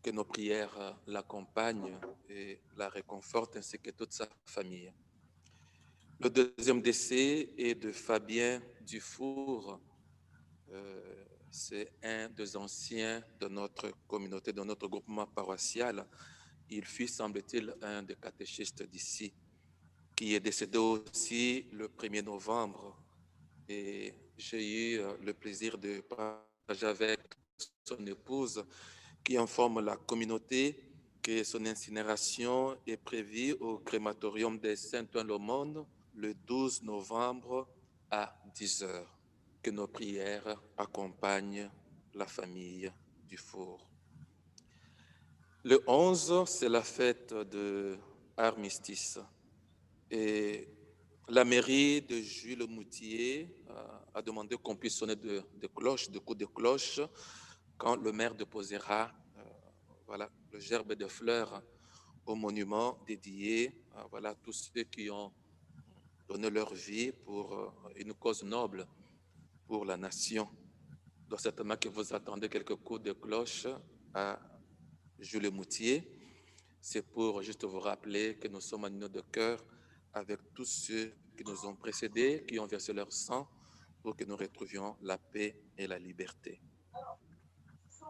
Que nos prières l'accompagnent et la réconfortent ainsi que toute sa famille. Le deuxième décès est de Fabien Dufour. C'est un des anciens de notre communauté, de notre groupement paroissial. Il fut, semble-t-il, un des catéchistes d'ici, qui est décédé aussi le 1er novembre. Et j'ai eu le plaisir de partager avec son épouse qui informe la communauté que son incinération est prévue au crématorium de Saint-Ouen-l'Aumône le 12 novembre à 10h. Que nos prières accompagnent la famille Dufour. Le 11, c'est la fête de Armistice. Et la mairie de Jules-Moutier a demandé qu'on puisse sonner de coups de cloche, quand le maire déposera le gerbe de fleurs au monument dédié à tous ceux qui ont donné leur vie pour une cause noble pour la nation. Donc certainement que vous attendez quelques coups de cloche à Jules-Moutier. C'est pour juste vous rappeler que nous sommes en union de cœur avec tous ceux qui nous ont précédés, qui ont versé leur sang pour que nous retrouvions la paix et la liberté.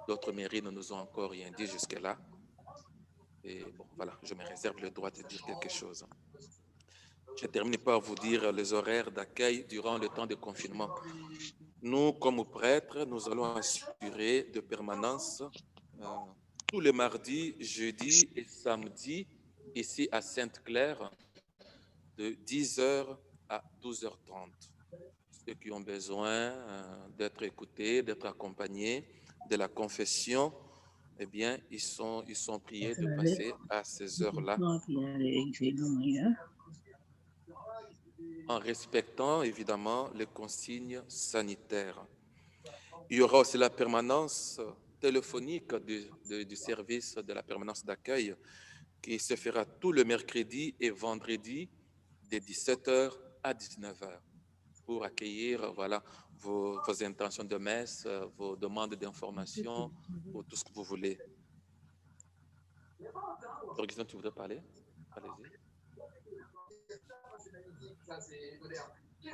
D'autres mairies ne nous ont encore rien dit jusque-là. Et bon, voilà, je me réserve le droit de dire quelque chose. Je termine par vous dire les horaires d'accueil durant le temps de confinement. Nous, comme prêtres, nous allons assurer de permanence tous les mardis, jeudis et samedis, ici à Sainte-Claire, de 10h à 12h30. Ceux qui ont besoin d'être écoutés, d'être accompagnés de la confession, eh bien, ils sont priés de passer à ces heures-là en respectant évidemment les consignes sanitaires. Il y aura aussi la permanence téléphonique du service de la permanence d'accueil qui se fera tout le mercredi et vendredi de 17h à 19h pour accueillir vos intentions de messe, vos demandes d'information, ou tout ce que vous voulez. Augustin, tu voudrais parler? Allez-y.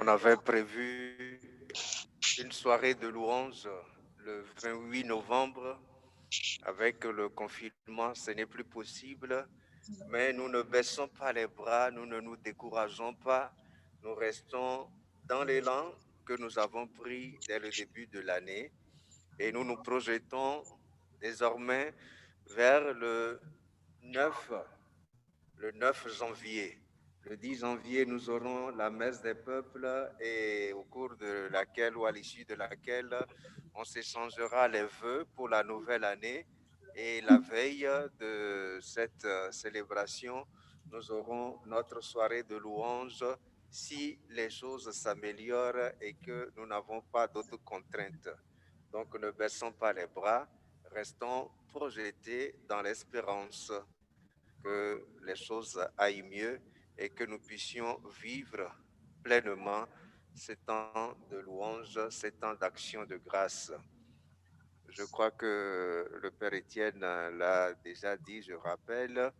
On avait prévu une soirée de louange le 28 novembre. Avec le confinement, ce n'est plus possible, mais nous ne baissons pas les bras, nous ne nous décourageons pas, nous restons dans l'élan que nous avons pris dès le début de l'année et nous nous projetons désormais vers le 9 janvier. Le 10 janvier, nous aurons la messe des peuples et au cours de laquelle ou à l'issue de laquelle on s'échangera les vœux pour la nouvelle année. Et la veille de cette célébration, nous aurons notre soirée de louange si les choses s'améliorent et que nous n'avons pas d'autres contraintes. Donc ne baissons pas les bras, restons projetés dans l'espérance que les choses aillent mieux et que nous puissions vivre pleinement ces temps de louange, ces temps d'action de grâce. Je crois que le Père Étienne l'a déjà dit, je rappelle.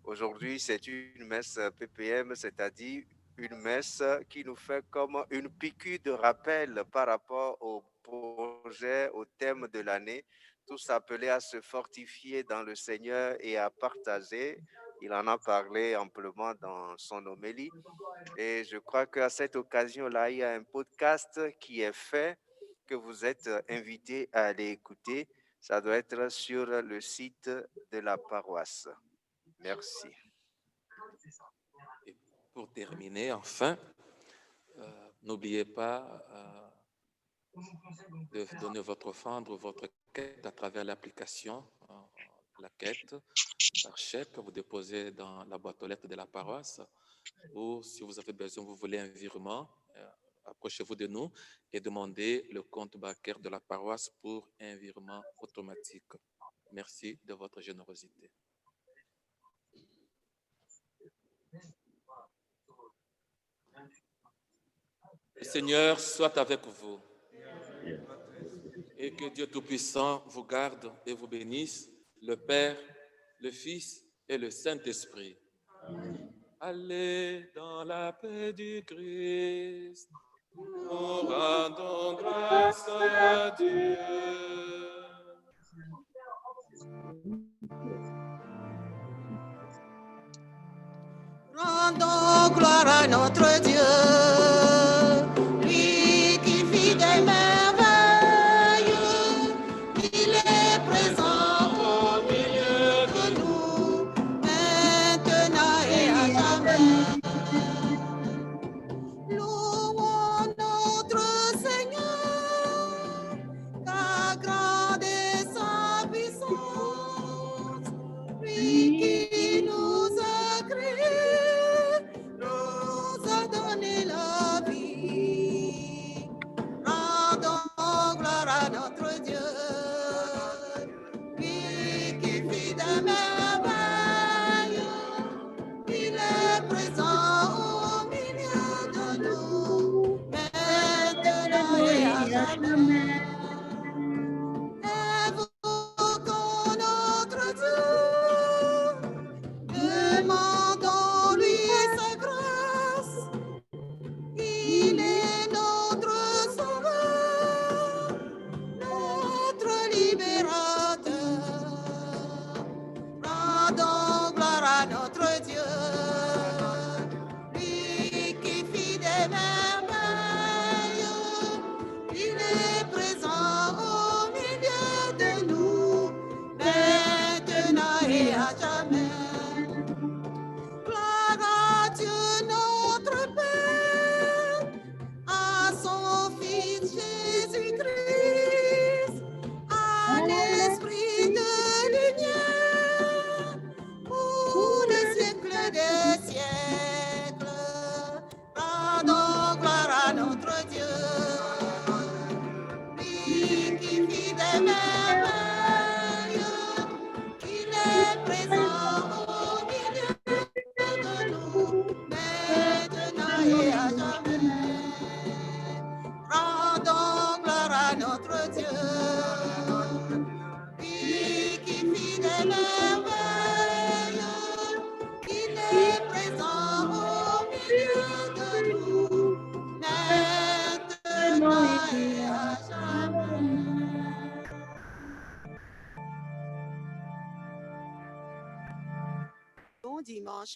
Aujourd'hui, c'est une messe PPM, c'est-à-dire une messe qui nous fait comme une piqûre de rappel par rapport au projet, au thème de l'année, tous appelés à se fortifier dans le Seigneur et à partager. Il en a parlé amplement dans son homélie. Et je crois qu'à cette occasion-là, il y a un podcast qui est fait, que vous êtes invités à aller écouter. Ça doit être sur le site de la paroisse. Merci. Et pour terminer, enfin, n'oubliez pas de donner votre offrande ou votre quête à travers l'application, la quête par chèque, vous déposez dans la boîte aux lettres de la paroisse, ou si vous avez besoin, vous voulez un virement, approchez-vous de nous et demandez le compte bancaire de la paroisse pour un virement automatique. Merci de votre générosité. Le Seigneur soit avec vous et que Dieu Tout-Puissant vous garde et vous bénisse, le Père, le Fils et le Saint-Esprit. Allez dans la paix du Christ. Nous rendons grâce à Dieu. Rendons gloire à notre Dieu, lui qui fit des merveilles. Il est présent au milieu de nous, maintenant et à jamais. Louons notre Seigneur, car grande est sa puissance, lui qui nous a créés, nous a donné la vie. Rendons gloire à notre Dieu, lui qui fit des merveilles. Il est présent au milieu de nous, maintenant et à jamais. Invoquons notre Dieu, demandons-lui sa grâce. Il est notre sauveur, notre libérateur. Rendons gloire à notre Dieu, lui qui fit des merveilles. Il est présent au milieu de nous, maintenant et à jamais. Gloire à Dieu notre Père, à son Fils Jésus-Christ, à l'Esprit de lumière, pour les siècles des siècles. Rendons gloire à notre Dieu, lui qui fit des merveilles. Il est présent au milieu de nous, maintenant et à jamais. Rendons gloire à notre Dieu, lui qui fit des merveilles. Il est présent au milieu de nous, maintenant et à jamais. Bon dimanche.